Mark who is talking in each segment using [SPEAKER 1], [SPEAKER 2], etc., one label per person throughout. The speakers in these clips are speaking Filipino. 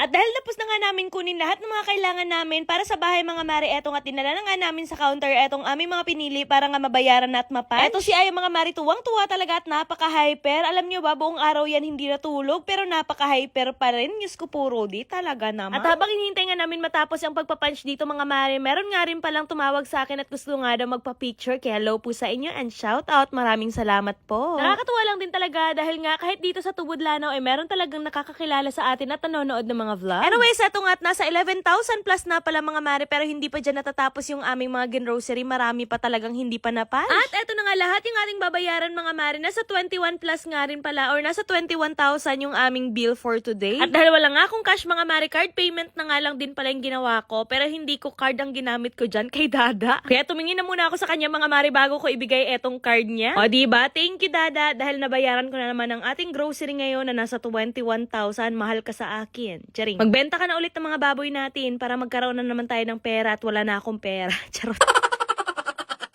[SPEAKER 1] At dahil napos na nga namin kunin lahat ng mga kailangan namin para sa bahay mga mare, eto nga tinala na nga namin sa counter etong aming mga pinili para nga mabayaran na at mapunch. Eto si Aya mga mare, tuwang-tuwa talaga at napaka-hyper. Alam nyo ba, buong araw yan hindi natulog pero napaka-hyper pa rin. Diyos ko po, Rudy, talaga naman. At habang hinihintay nga namin matapos yung pagpapunch dito mga mare, meron nga rin palang tumawag sa akin at gusto nga daw magpa-picture. Kaya hello po sa inyo and shout out. Maraming salamat po. Nakakatuwa lang din talaga dahil nga kahit dito sa Tubod-Lanao meron talagang nakakakilala sa atin at nanonood ng mga vlog. Anyways, eto nga at nasa 11,000 plus na pala mga mare pero hindi pa dyan natatapos yung aming mga grocery. Marami pa talagang hindi pa napunch. At eto na nga lahat yung ating babayaran mga mare. Nasa 21 plus nga rin pala or nasa 21,000 yung aming bill for today. At dahil wala nga akong cash mga mare, card payment na nga lang din pala yung ginawa ko. Pero hindi ko card ang ginamit ko dyan kay Dada. Kaya tumingin na muna ako sa kanya mga mare bago ko ibigay etong card niya. O diba? Thank you Dada dahil nabayaran ko na naman ang ating grocery ngayon na nasa 21,000. Mahal ka sa akin. Charing. Magbenta ka na ulit ng mga baboy natin para magkaroon na naman tayo ng pera at wala na akong pera. Charot.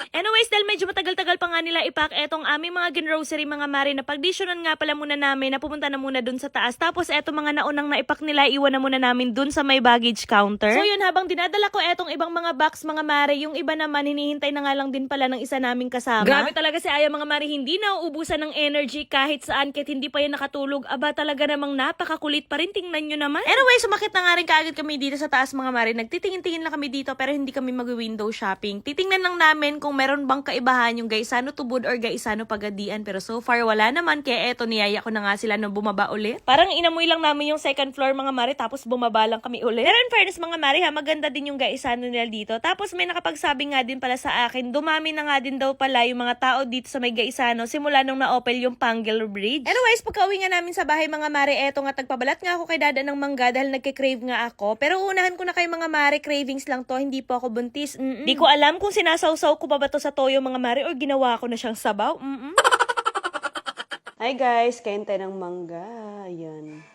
[SPEAKER 1] Anyways, dahil medyo matagal-tagal pa nga nila ipack etong aming mga grocery mga mare, na pagdisyonan nga pala muna namin na pumunta na muna dun sa taas. Tapos eto mga naunang naipack nila, iwan na muna namin dun sa may baggage counter. So yun, habang dinadala ko etong ibang mga box mga mare, yung iba naman hinihintay na nga lang din pala ng isa naming kasama. Grabe talaga si Aya mga mare, hindi na uubusan ng energy kahit saan, kahit hindi pa yan nakatulog. Aba talaga namang napakakulit pa rin, tingnan nyo naman. Anyway, sumakit na nga rin kaagad kami dito sa taas mga mare. Nagtitingin-tingin lang kami dito pero hindi kami mag-window shopping. Titingnan lang namin kung meron bang kaibahan yung Gaisano Tubod or Gaisano Pagadian, pero so far wala naman. Kaya eto, niyaya ko na nga sila nung bumaba ulit. Parang inamoy lang namin yung second floor mga mare tapos bumaba lang kami ulit. Pero in fairness mga mare ha, maganda din yung Gaisano nila dito. Tapos may nakapagsabi nga din pala sa akin, dumami na nga din daw pala yung mga tao dito sa may Gaisano simula nung na-open yung Panguil Bridge. Anyways, pagka-uwi nga namin sa bahay mga mare, eto nga tagpabalat nga ako kay Dada ng mangga dahil nagke-crave nga ako. Pero unahan ko na kay mga mare, cravings lang to, hindi po ako buntis. Di ko alam kung sinasawsaw ko pa ba to sa toyo mga mare or ginawa ko na siyang sabaw.
[SPEAKER 2] Hi guys, kain tayo ng mangga. Ayan.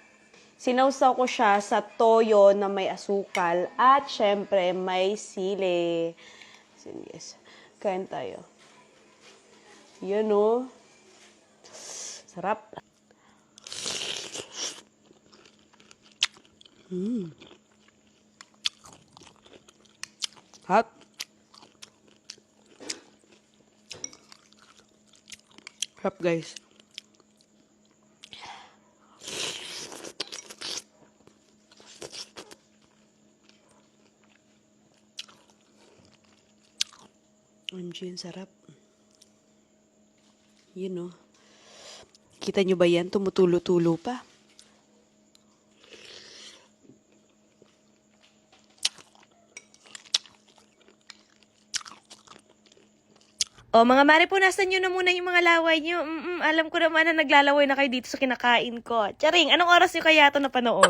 [SPEAKER 2] Sinawsaw ko siya sa toyo na may asukal at syempre may sili. Yes. Kain tayo. Yan o. Sarap. Hot. Sarap guys. OMG, sarap. Yun o. Kita nyo ba yan? Tumutulo-tulo pa.
[SPEAKER 1] O mga mare, punasan nyo na muna yung mga laway nyo. Alam ko naman na naglalaway na kayo dito sa kinakain ko. Charing, anong oras nyo kaya ito napanood?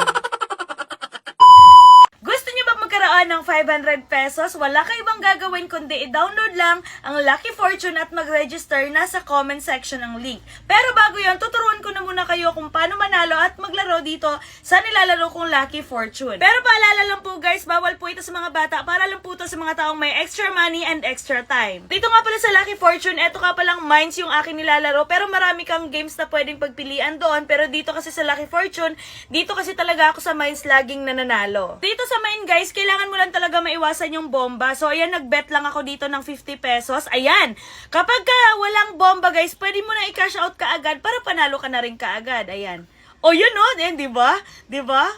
[SPEAKER 1] Gusto nyo ba magkaroon ng 500 pesos? Wala kayo bang gagawin kundi i-download lang ang Lucky Fortune at mag-register na sa comment section ng link. Pero bago yan, tuturuan ko na muna kayo kung paano manalo at maglaro dito sa nilalaro kong Lucky Fortune. Pero paalala lang po guys, bawal po ito sa mga bata, para lang po ito sa mga taong may extra money and extra time. Dito nga pala sa Lucky Fortune, eto ka palang mines yung akin nilalaro, pero marami kang games na pwedeng pagpilian doon. Pero dito kasi sa Lucky Fortune, dito kasi talaga ako sa mines laging nananalo. Dito sa mine guys, kailangan mo lang talaga maiwasan yung bomba. So ayan, nagbet lang ako dito ng 50 pesos. Ayan, kapag ka walang bomba guys, pwede mo na i-cash out kaagad para panalo ka na rin kaagad. Ayan. O yun o, di ba? Di ba?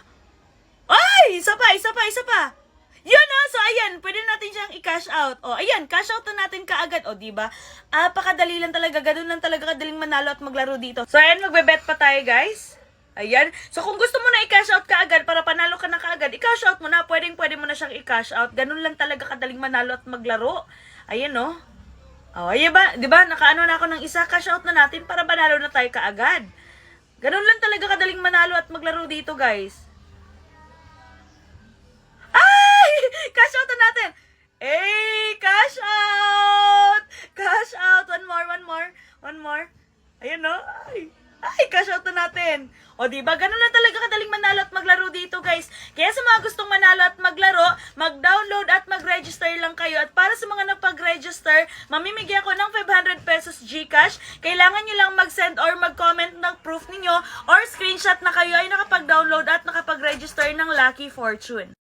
[SPEAKER 1] Ay, isa pa. Yun o, so ayan, pwede natin siyang i-cash out. O ayan, cash out na natin kaagad. O diba? Pakadali lang talaga, ganun lang talaga kadaling manalo at maglaro dito. So ayan, magbe-bet pa tayo guys. Ayan. So kung gusto mo na i-cash out kaagad para panalo ka na kaagad, i-cash out mo na. Pwede mo na siyang i-cash out. Ganun lang talaga kadaling manalo at maglaro. Ayan o. Oh, ayan ba? Diba? Nakaano na ako ng isa. Cash out na natin para panalo na tayo kaagad. Ganun lang talaga kadaling manalo at maglaro dito guys. Ay! Cash out na natin! Cash out! Cash out! One more. Ayan o. Ay!
[SPEAKER 3] Ay, cash out na natin. O diba, ganun lang talaga kadaling manalo at maglaro dito guys. Kaya sa mga gustong manalo at maglaro, mag-download at mag-register lang kayo. At para sa mga napag-register, mamimigay ako ng 500 pesos GCash. Kailangan nyo lang mag-send or mag-comment ng proof ninyo or screenshot na kayo ay nakapag-download at nakapag-register ng Lucky Fortune.